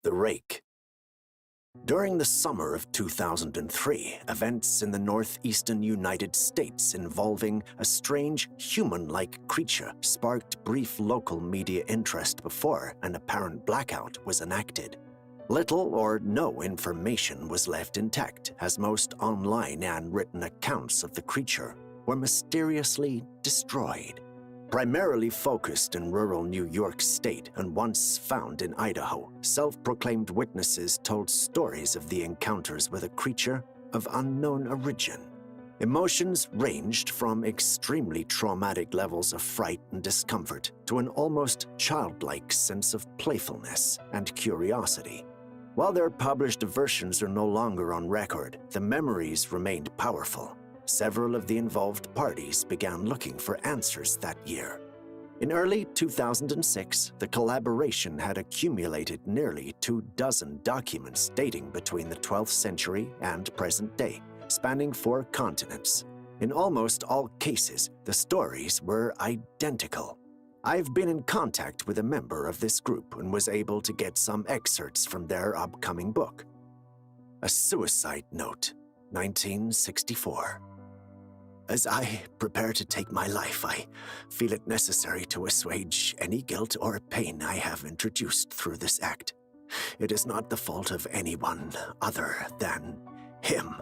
The Rake. During the summer of 2003, events in the northeastern United States involving a strange human-like creature sparked brief local media interest before an apparent blackout was enacted. Little or no information was left intact, as most online and written accounts of the creature were mysteriously destroyed. Primarily focused in rural New York State and once found in Idaho, self-proclaimed witnesses told stories of the encounters with a creature of unknown origin. Emotions ranged from extremely traumatic levels of fright and discomfort to an almost childlike sense of playfulness and curiosity. While their published versions are no longer on record, the memories remained powerful. Several of the involved parties began looking for answers that year. In early 2006, the collaboration had accumulated nearly 24 documents dating between the 12th century and present day, spanning 4 continents. In almost all cases, the stories were identical. I've been in contact with a member of this group and was able to get some excerpts from their upcoming book. A Suicide Note, 1964. As I prepare to take my life, I feel it necessary to assuage any guilt or pain I have introduced through this act. It is not the fault of anyone other than him.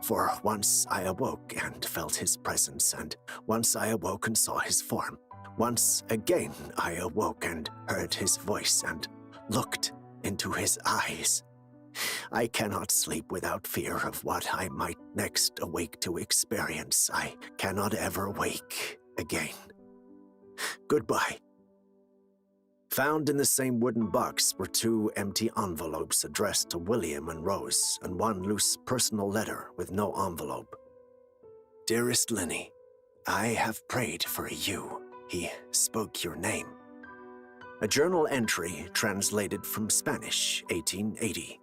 For once I awoke and felt his presence, and once I awoke and saw his form. Once again I awoke and heard his voice and looked into his eyes. I cannot sleep without fear of what I might next awake to experience. I cannot ever wake again. Goodbye. Found in the same wooden box were 2 empty envelopes addressed to William and Rose, and 1 loose personal letter with no envelope. Dearest Lenny, I have prayed for you. He spoke your name. A journal entry translated from Spanish, 1880.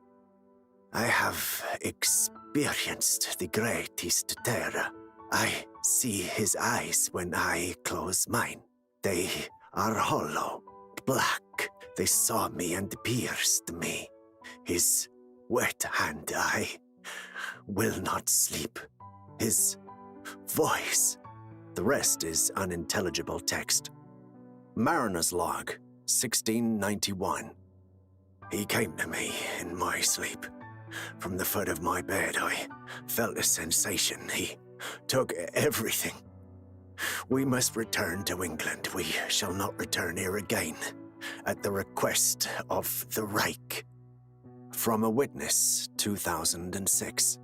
I have experienced the greatest terror. I see his eyes when I close mine. They are hollow, black. They saw me and pierced me. His wet hand, I will not sleep. His voice. The rest is unintelligible text. Mariner's Log, 1691. He came to me in my sleep. From the foot of my bed, I felt a sensation. He took everything. We must return to England. We shall not return here again. At the request of the Rake. From a Witness, 2006.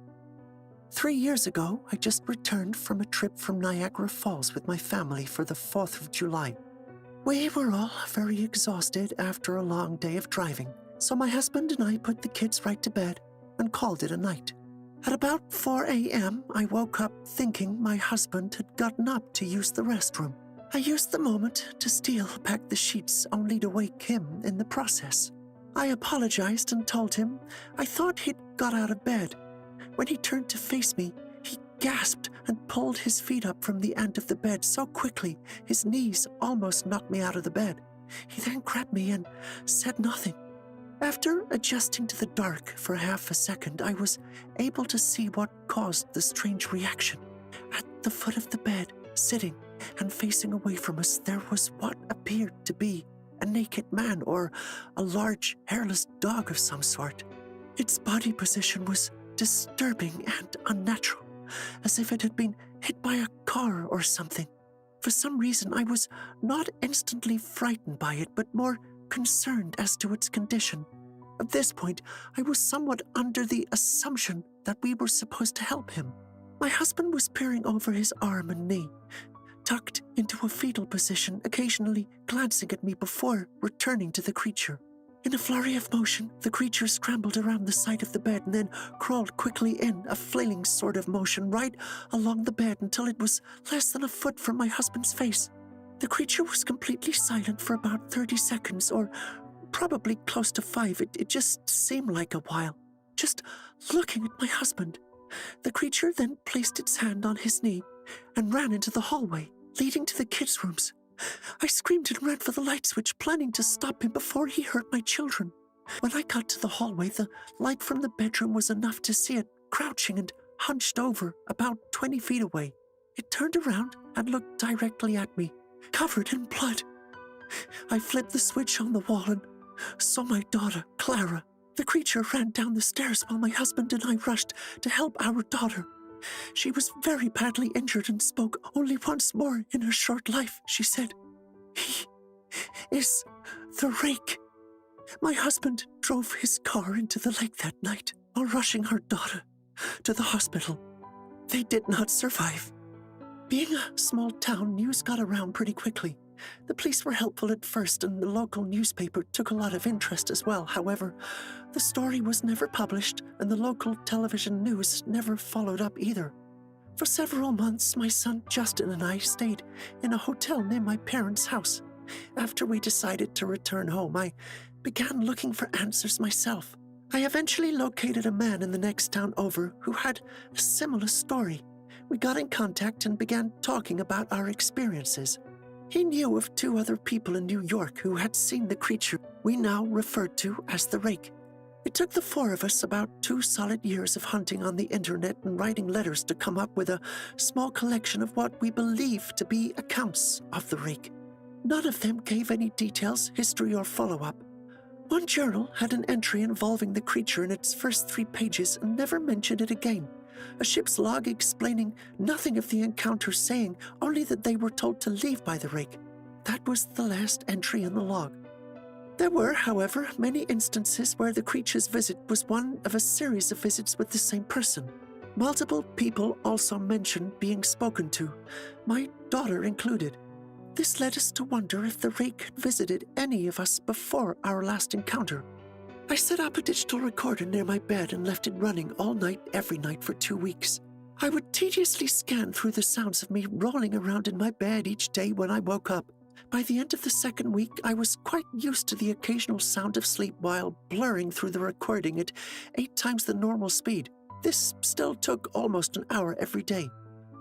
3 years ago, I just returned from a trip from Niagara Falls with my family for the 4th of July. We were all very exhausted after a long day of driving, so my husband and I put the kids right to bed and called it a night. At about 4 a.m., I woke up thinking my husband had gotten up to use the restroom. I used the moment to steal back the sheets only to wake him in the process. I apologized and told him I thought he'd got out of bed. When he turned to face me, he gasped and pulled his feet up from the end of the bed so quickly his knees almost knocked me out of the bed. He then grabbed me and said nothing. After adjusting to the dark for half a second, I was able to see what caused the strange reaction. At the foot of the bed, sitting and facing away from us, there was what appeared to be a naked man or a large, hairless dog of some sort. Its body position was disturbing and unnatural, as if it had been hit by a car or something. For some reason, I was not instantly frightened by it, but more concerned as to its condition. At this point, I was somewhat under the assumption that we were supposed to help him. My husband was peering over his arm and knee, tucked into a fetal position, occasionally glancing at me before returning to the creature. In a flurry of motion, the creature scrambled around the side of the bed and then crawled quickly in a flailing sort of motion right along the bed until it was less than a foot from my husband's face. The creature was completely silent for about 30 seconds, or probably close to 5. It just seemed like a while, just looking at my husband. The creature then placed its hand on his knee and ran into the hallway, leading to the kids' rooms. I screamed and ran for the light switch, planning to stop him before he hurt my children. When I got to the hallway, the light from the bedroom was enough to see it crouching and hunched over about 20 feet away. It turned around and looked directly at me, covered in blood. I flipped the switch on the wall and saw my daughter, Clara. The creature ran down the stairs while my husband and I rushed to help our daughter. She was very badly injured and spoke only once more in her short life. She said, "He is the Rake." My husband drove his car into the lake that night while rushing our daughter to the hospital. They did not survive. Being a small town, news got around pretty quickly. The police were helpful at first, and the local newspaper took a lot of interest as well. However, the story was never published, and the local television news never followed up either. For several months, my son Justin and I stayed in a hotel near my parents' house. After we decided to return home, I began looking for answers myself. I eventually located a man in the next town over who had a similar story. We got in contact and began talking about our experiences. He knew of 2 other people in New York who had seen the creature we now referred to as the Rake. It took the 4 of us about 2 solid years of hunting on the internet and writing letters to come up with a small collection of what we believe to be accounts of the Rake. None of them gave any details, history, or follow-up. One journal had an entry involving the creature in its first 3 pages and never mentioned it again. A ship's log explaining nothing of the encounter, saying only that they were told to leave by the Rake. That was the last entry in the log. There were, however, many instances where the creature's visit was one of a series of visits with the same person. Multiple people also mentioned being spoken to, my daughter included. This led us to wonder if the Rake had visited any of us before our last encounter. I set up a digital recorder near my bed and left it running all night, every night for 2 weeks. I would tediously scan through the sounds of me rolling around in my bed each day when I woke up. By the end of the 2nd week, I was quite used to the occasional sound of sleep while blurring through the recording at 8 times the normal speed. This still took almost an hour every day.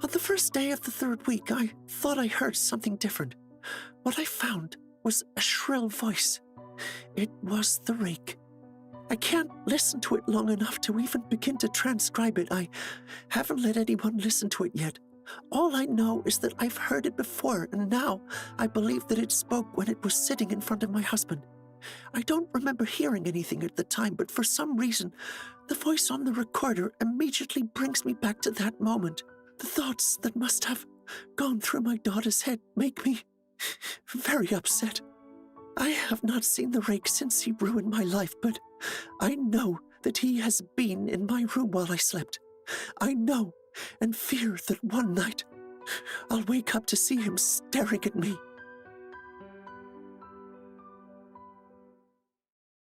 On the first day of the 3rd week, I thought I heard something different. What I found was a shrill voice. It was the Rake. I can't listen to it long enough to even begin to transcribe it. I haven't let anyone listen to it yet. All I know is that I've heard it before, and now I believe that it spoke when it was sitting in front of my husband. I don't remember hearing anything at the time, but for some reason, the voice on the recorder immediately brings me back to that moment. The thoughts that must have gone through my daughter's head make me very upset. I have not seen the Rake since he ruined my life, but I know that he has been in my room while I slept. I know and fear that one night I'll wake up to see him staring at me.